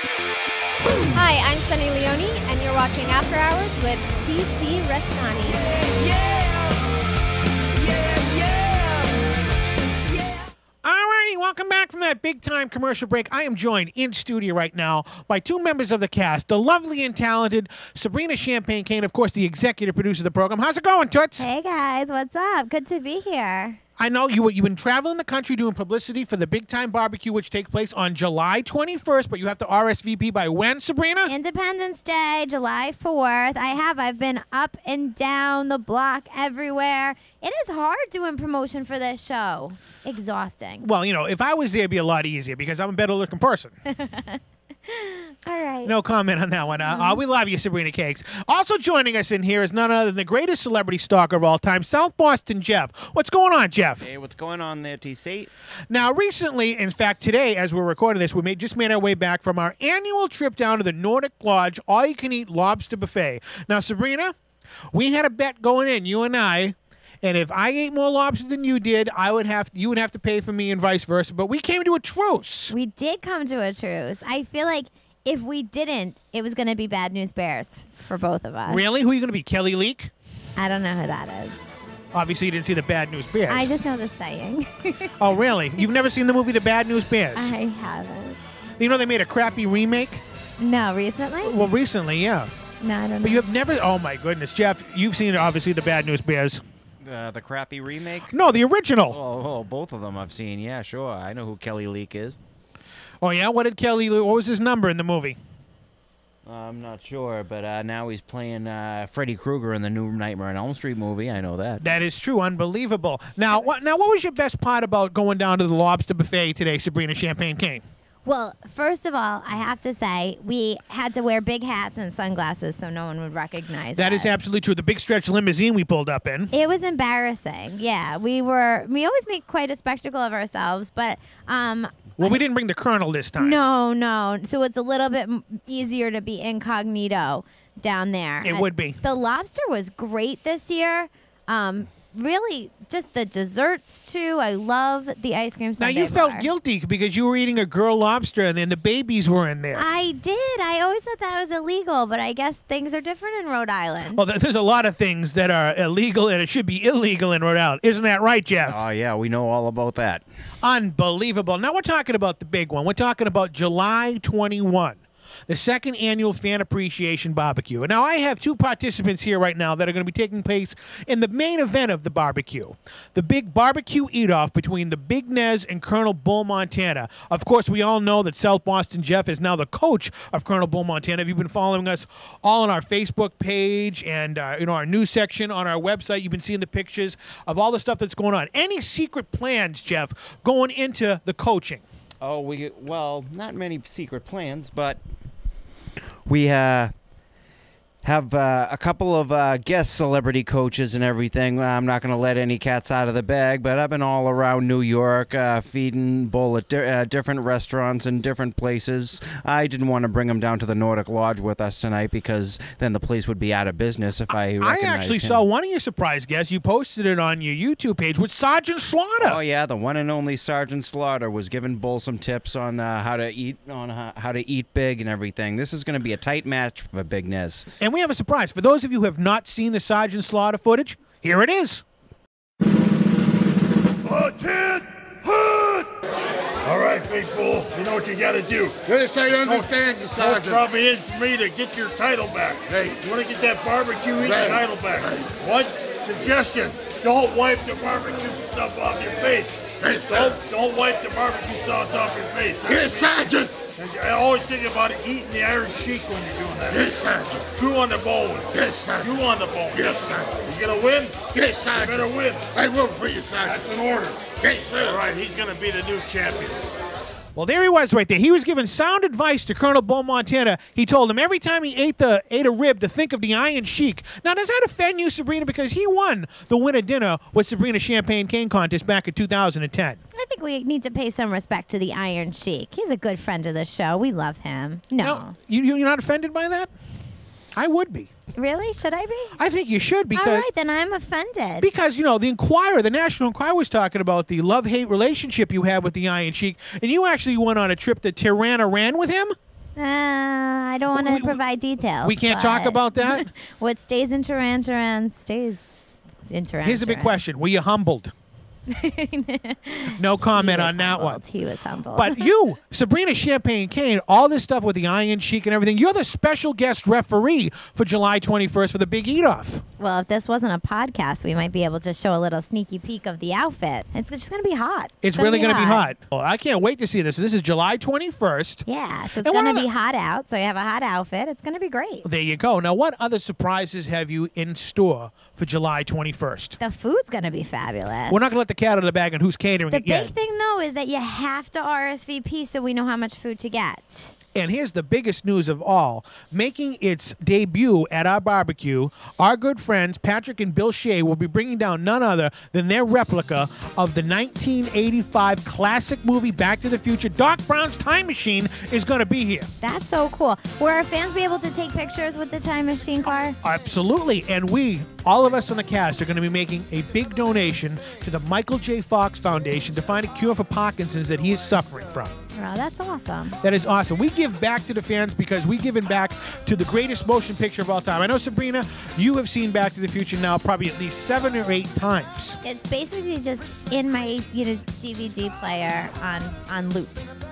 Hi, I'm Sunny Leone, and you're watching After Hours with TC RESTANI. Alrighty, welcome back from that big-time commercial break. I am joined in studio right now by two members of the cast, the lovely and talented Sabrina Champagne-Kane, of course, the executive producer of the program. How's it going, Toots? Hey guys, what's up? Good to be here. I know you've been traveling the country doing publicity for the big-time barbecue, which takes place on July 21st, but you have to RSVP by when, Sabrina? Independence Day, July 4th. I've been up and down the block everywhere. It is hard doing promotion for this show. Exhausting. Well, if I was there, it'd be a lot easier because I'm a better-looking person. All right. No comment on that one. We love you, Sabrina Cakes. Also joining us in here is none other than the greatest celebrity stalker of all time, South Boston Jeff. What's going on, Jeff? Hey, what's going on there, TC? Now, recently, in fact, today, as we're recording this, we just made our way back from our annual trip down to the Nordic Lodge all-you-can-eat lobster buffet. Now, Sabrina, we had a bet going in, you and I, and if I ate more lobster than you did, you would have to pay for me and vice versa. But we came to a truce. We did come to a truce. I feel like if we didn't, it was going to be Bad News Bears for both of us. Really? Who are you going to be, Kelly Leak? I don't know who that is. Obviously, you didn't see the Bad News Bears. I just know the saying. Oh, really? You've never seen the movie The Bad News Bears? I haven't. You know they made a crappy remake? No, recently? Well, recently, yeah. No, I don't know. But you have never... Oh, my goodness. Jeff, you've seen, obviously, The Bad News Bears. The crappy remake? No, the original. Oh, both of them I've seen. Yeah, sure. I know who Kelly Leak is. Oh, yeah? What was his number in the movie? I'm not sure, but now he's playing Freddy Krueger in the new Nightmare on Elm Street movie. I know that. That is true. Unbelievable. Now, what was your best part about going down to the lobster buffet today, Sabrina Champagne-Kane? Well, first of all, I have to say, we had to wear big hats and sunglasses so no one would recognize us. That is absolutely true. The big stretch limousine we pulled up in. It was embarrassing. Yeah, we always make quite a spectacle of ourselves, but well, we didn't bring the Colonel this time. No. So it's a little bit easier to be incognito down there. It would be. The lobster was great this year. Really, just the desserts, too. I love the ice cream sundae Now, you felt bar. guilty because you were eating a girl lobster and then the babies were in there. I did. I always thought that was illegal, but I guess things are different in Rhode Island. Well, there's a lot of things that are illegal and it should be illegal in Rhode Island. Isn't that right, Jeff? Oh, yeah, we know all about that. Unbelievable. Now we're talking about the big one. We're talking about July 21. The second annual Fan Appreciation Barbecue. Now, I have two participants here right now that are going to be taking place in the main event of the barbecue. The big barbecue eat-off between the Big Nez and Colonel Bull Montana. Of course, we all know that South Boston Jeff is now the coach of Colonel Bull Montana. If you've been following us all on our Facebook page and our news section on our website, you've been seeing the pictures of all the stuff that's going on. Any secret plans, Jeff, going into the coaching? Oh, well, not many secret plans, but we have a couple of guest celebrity coaches and everything. I'm not going to let any cats out of the bag, but I've been all around New York feeding Bull at different restaurants and different places. I didn't want to bring him down to the Nordic Lodge with us tonight because then the place would be out of business if I actually saw one of your surprise guests. You posted it on your YouTube page with Sergeant Slaughter. Oh, yeah, the one and only Sergeant Slaughter was giving Bull some tips on how to eat big and everything. This is going to be a tight match for Big Nez. And we have a surprise. For those of you who have not seen the Sergeant Slaughter footage, here it is. Lieutenant Hood! All right, big bull, you know what you got to do. Yes, I understand you, Sergeant. Don't rub in for me to get your title back. Hey. You want to get that barbecue eating Right. title back. Right. One suggestion, don't wipe the barbecue stuff off your face. Hey, sir. Don't wipe the barbecue sauce off your face. Yes, Sergeant. I always think about eating the Iron Sheik when you're doing that. Yes, Sergeant. Chew on the bone. Yes, Sergeant. Chew on the bone. Yes, Sergeant. You gonna win? Yes, You Sergeant. better win. I will for you, Sergeant. That's an order. Yes, sir. All right, he's gonna be the new champion. Well, there he was right there. He was giving sound advice to Colonel Bull Montana. He told him every time he ate a rib to think of the Iron Sheik. Now, does that offend you, Sabrina? Because he won the winner dinner with Sabrina Champagne-Kane contest back in 2010. I think we need to pay some respect to the Iron Sheik. He's a good friend of the show. We love him. No. Now, you're not offended by that? I would be. Really? Should I be? I think you should because... All right, then I'm offended. Because, the Enquirer, the National Enquirer was talking about the love-hate relationship you had with the Iron Sheik, and you actually went on a trip to Tirana ran with him? I don't want to provide details. We can't talk but about that? what stays in Taranturan stays in Taranturan. Here's a big question. Were you humbled? No comment on that one. He was humbled. But you, Sabrina Champagne Kane, all this stuff with the Iron Sheik and everything, you're the special guest referee for July 21st for the Big Eat-Off. Well, if this wasn't a podcast, we might be able to show a little sneaky peek of the outfit. It's just going to be hot. It's really going to be hot. Well, I can't wait to see this. This is July 21st. Yeah, so it's going to be hot out, so you have a hot outfit. It's going to be great. There you go. Now, what other surprises have you in store for July 21st? The food's going to be fabulous. We're not going to let the cat out of the bag on who's catering it yet. The big thing, though, is that you have to RSVP so we know how much food to get. And here's the biggest news of all. Making its debut at our barbecue, our good friends Patrick and Bill Shea will be bringing down none other than their replica of the 1985 classic movie Back to the Future. Doc Brown's Time Machine is going to be here. That's so cool. Will our fans be able to take pictures with the Time Machine car? Absolutely. And we, all of us on the cast, are going to be making a big donation to the Michael J. Fox Foundation to find a cure for Parkinson's that he is suffering from. Oh, that's awesome. That is awesome. We give back to the fans because we've given back to the greatest motion picture of all time. I know, Sabrina, you have seen Back to the Future now probably at least 7 or 8 times. It's basically just in my DVD player on loop.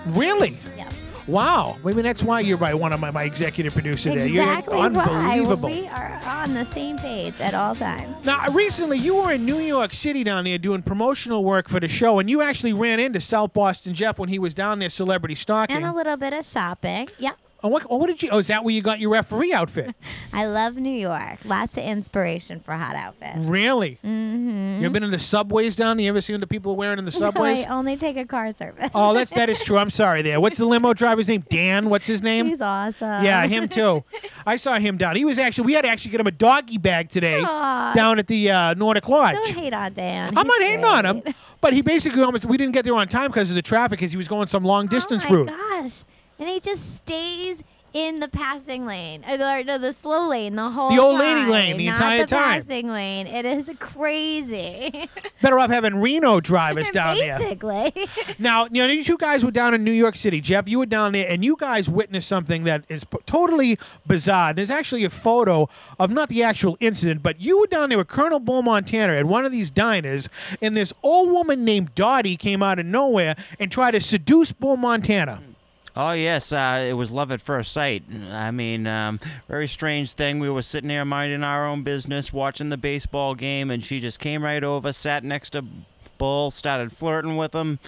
Really? Yeah. Wow. Maybe that's why you're one of my executive producer there. Exactly You're unbelievable. why. We are on the same page at all times. Now, recently, you were in New York City down there doing promotional work for the show, and you actually ran into South Boston Jeff when he was down there celebrity stalking. And a little bit of shopping. Yep. What did you? Oh, is that where you got your referee outfit? I love New York. Lots of inspiration for hot outfits. Really? Mm-hmm. You ever been in the subways down there? You ever seen the people wearing in the subways? No, I only take a car service. Oh, that is true. I'm sorry there. What's the limo driver's name? Dan? What's his name? He's awesome. Yeah, him too. I saw him down. We had to actually get him a doggy bag today down at the Nordic Lodge. Don't hate on Dan. I'm not hating on him, but he basically we didn't get there on time because of the traffic because he was going some long distance route. Oh my gosh. And he just stays in the passing lane, or the slow lane, the whole the old time, lady lane, the entire time. Not the passing lane. It is crazy. Better off having Reno drivers down there. Basically. Now, you two guys were down in New York City. Jeff, you were down there, and you guys witnessed something that is totally bizarre. There's actually a photo of not the actual incident, but you were down there with Colonel Bull Montana at one of these diners, and this old woman named Dottie came out of nowhere and tried to seduce Bull Montana. Oh, yes, it was love at first sight. I mean, very strange thing. We were sitting there minding our own business, watching the baseball game, and she just came right over, sat next to Bull, started flirting with him,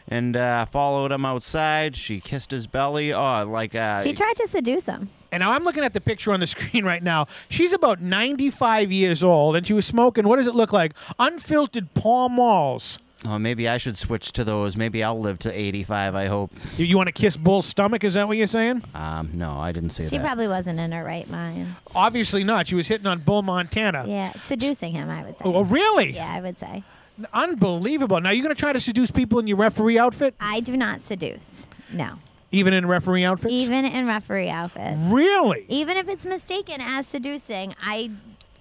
and followed him outside. She kissed his belly. Oh, like... She tried to seduce him. And now I'm looking at the picture on the screen right now. She's about 95 years old, and she was smoking, what does it look like? Unfiltered Pall Malls. Oh, maybe I should switch to those. Maybe I'll live to 85, I hope. You want to kiss Bull's stomach? Is that what you're saying? No, I didn't say that. She probably wasn't in her right mind. Obviously not. She was hitting on Bull Montana. Yeah, seducing him, I would say. Oh, really? Yeah, I would say. Unbelievable. Now, you're going to try to seduce people in your referee outfit? I do not seduce. No. Even in referee outfits? Even in referee outfits. Really? Even if it's mistaken as seducing, I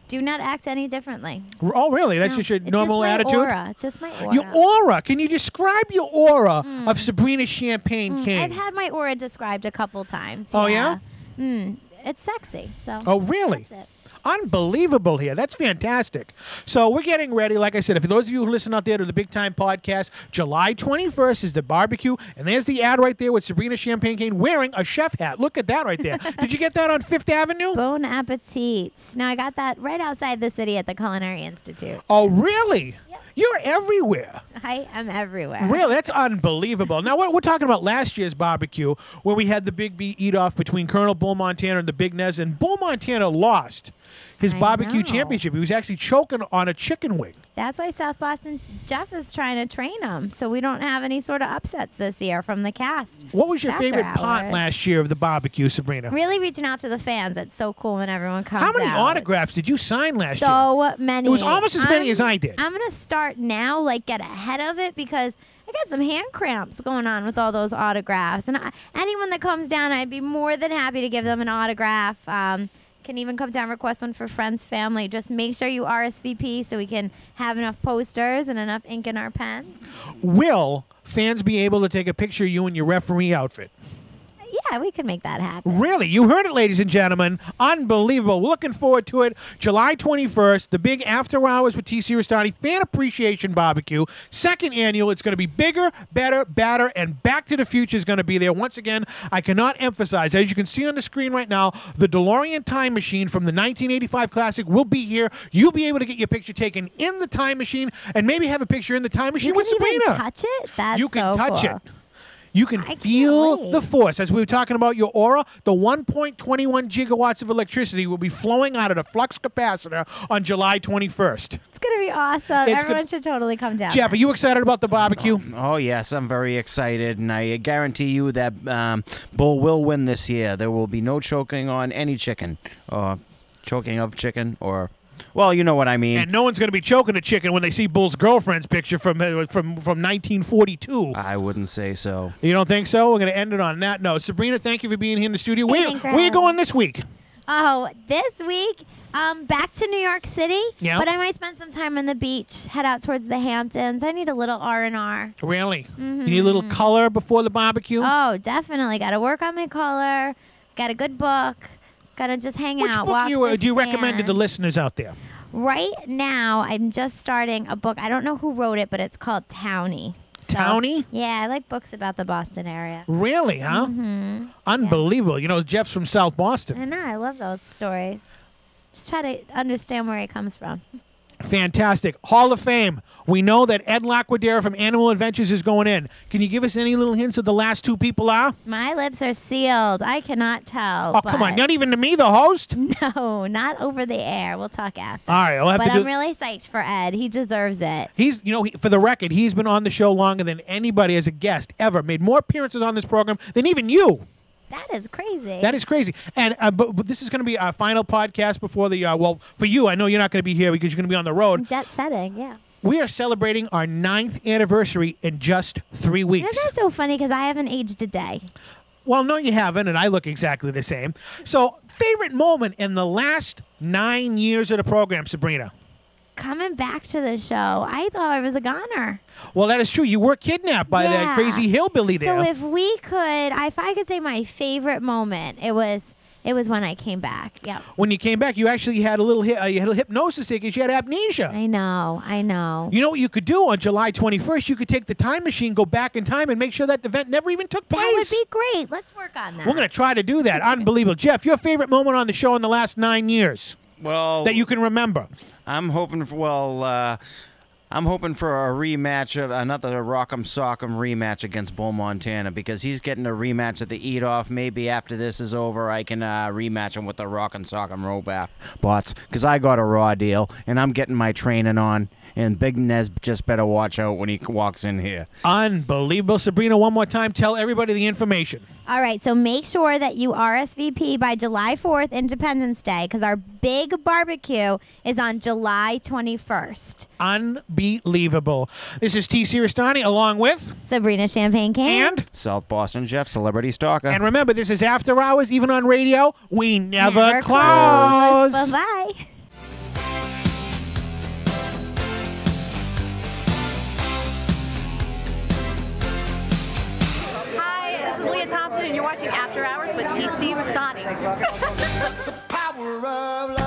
do not act any differently. Oh, really? That's just your normal attitude? Just my aura. Your aura. Can you describe your aura of Sabrina Champagne King? I've had my aura described a couple times. Oh, yeah? It's sexy. So. Oh, really? That's it. Unbelievable here. That's fantastic. So we're getting ready. Like I said, for those of you who listen out there to the Big Time Podcast, July 21st is the barbecue. And there's the ad right there with Sabrina Champagne Kane wearing a chef hat. Look at that right there. Did you get that on 5th Avenue? Bon appetit. Now, I got that right outside the city at the Culinary Institute. Oh, really? Yep. You're everywhere. I am everywhere. Really? That's unbelievable. Now, we're talking about last year's barbecue where we had the big eat-off between Colonel Bull Montana and the Big Nez, and Bull Montana lost his barbecue championship. He was actually choking on a chicken wing. That's why South Boston Jeff is trying to train him, so we don't have any sort of upsets this year from the cast. What was your favorite part last year of the barbecue, Sabrina? Really reaching out to the fans. It's so cool when everyone comes How many out. autographs did you sign last year? So many. It was almost as many as I did. I'm going to start now, get ahead of it, because I got some hand cramps going on with all those autographs. And anyone that comes down, I'd be more than happy to give them an autograph. Can even come down and request one for friends, family. Just make sure you RSVP so we can have enough posters and enough ink in our pens. Will fans be able to take a picture of you in your referee outfit? Yeah, we can make that happen. Really? You heard it, ladies and gentlemen. Unbelievable. We're looking forward to it. July 21st, the big after hours with TC RESTANI Fan Appreciation Barbecue. Second annual. It's going to be bigger, better, badder, and Back to the Future is going to be there. Once again, I cannot emphasize, as you can see on the screen right now, the DeLorean time machine from the 1985 classic will be here. You'll be able to get your picture taken in the time machine and maybe have a picture in the time machine with Sabrina. You can even touch it? That's You can so touch cool. it. You can I can't feel wait. the force. As we were talking about your aura, the 1.21 gigawatts of electricity will be flowing out of the flux capacitor on July 21st. It's going to be awesome. It's Everyone should totally come down. Jeff, are you excited about the barbecue? Oh, yes, I'm very excited, and I guarantee you that Bull will win this year. There will be no choking on any chicken, or choking of chicken, or... Well, you know what I mean. And no one's going to be choking a chicken when they see Bull's girlfriend's picture from 1942. I wouldn't say so. You don't think so? We're going to end it on that note. Sabrina, thank you for being here in the studio. Hey, Where thanks for are you having going me. this week? Oh, this week, back to New York City. Yeah. But I might spend some time on the beach, head out towards the Hamptons. I need a little R&R. Really? You need a little color before the barbecue? Oh, definitely. Got to work on my color. Got a good book. Got to just hang Which out. book walk do the you recommend to the sand. listeners out there? Right now, I'm just starting a book. I don't know who wrote it, but it's called Townie. So, Townie? Yeah, I like books about the Boston area. Really, huh? Unbelievable. You know, Jeff's from South Boston. I know. I love those stories. Just try to understand where it comes from. Fantastic. Hall of Fame. We know that Ed Laquadera from Animal Adventures is going in. Can you give us any little hints of the last two people are? My lips are sealed. I cannot tell. Oh, come on. but- Not even to me, the host? No, not over the air. We'll talk after. All right. I'll have But to do... I'm really psyched for Ed. He deserves it. He's, you know, for the record, he's been on the show longer than anybody as a guest ever. Made more appearances on this program than even you. That is crazy. That is crazy. And but this is going to be our final podcast before the, well, for you, I know you're not going to be here because you're going to be on the road. Jet setting, yeah. We are celebrating our 9th anniversary in just 3 You know, weeks. that's so funny because I haven't aged a day. Well, no, you haven't, and I look exactly the same. So, favorite moment in the last 9 years of the program, Sabrina? Coming back to the show, I thought I was a goner. Well, that is true. You were kidnapped by that Yeah. crazy hillbilly there. So if I could say my favorite moment, it was when I came back. Yeah. When you came back, you actually had a little you had a hypnosis because you had amnesia. I know. You know what you could do on July 21st? You could take the time machine, go back in time, and make sure that event never even took place. That would be great. Let's work on that. We're going to try to do that. Unbelievable. Jeff, your favorite moment on the show in the last 9 years Well, that you can remember? I'm hoping for I'm hoping for a rematch of another Rock'em Sock'em rematch against Bull Montana because he's getting a rematch at the Eat Off. Maybe after this is over, I can rematch him with the Rock'em Sock'em robots because I got a raw deal and I'm getting my training on. And Big Nez just better watch out when he walks in here. Unbelievable. Sabrina, one more time, tell everybody the information. All right, so make sure that you RSVP by July 4th, Independence Day, because our big barbecue is on July 21st. Unbelievable. This is TC RESTANI along with Sabrina Champagne King. and South Boston Jeff, Celebrity Stalker. and remember, this is After Hours, even on radio. We never close. Bye-bye. Hi, this is Leah Thompson, and you're watching After Hours with TC RESTANI. That's the power of love.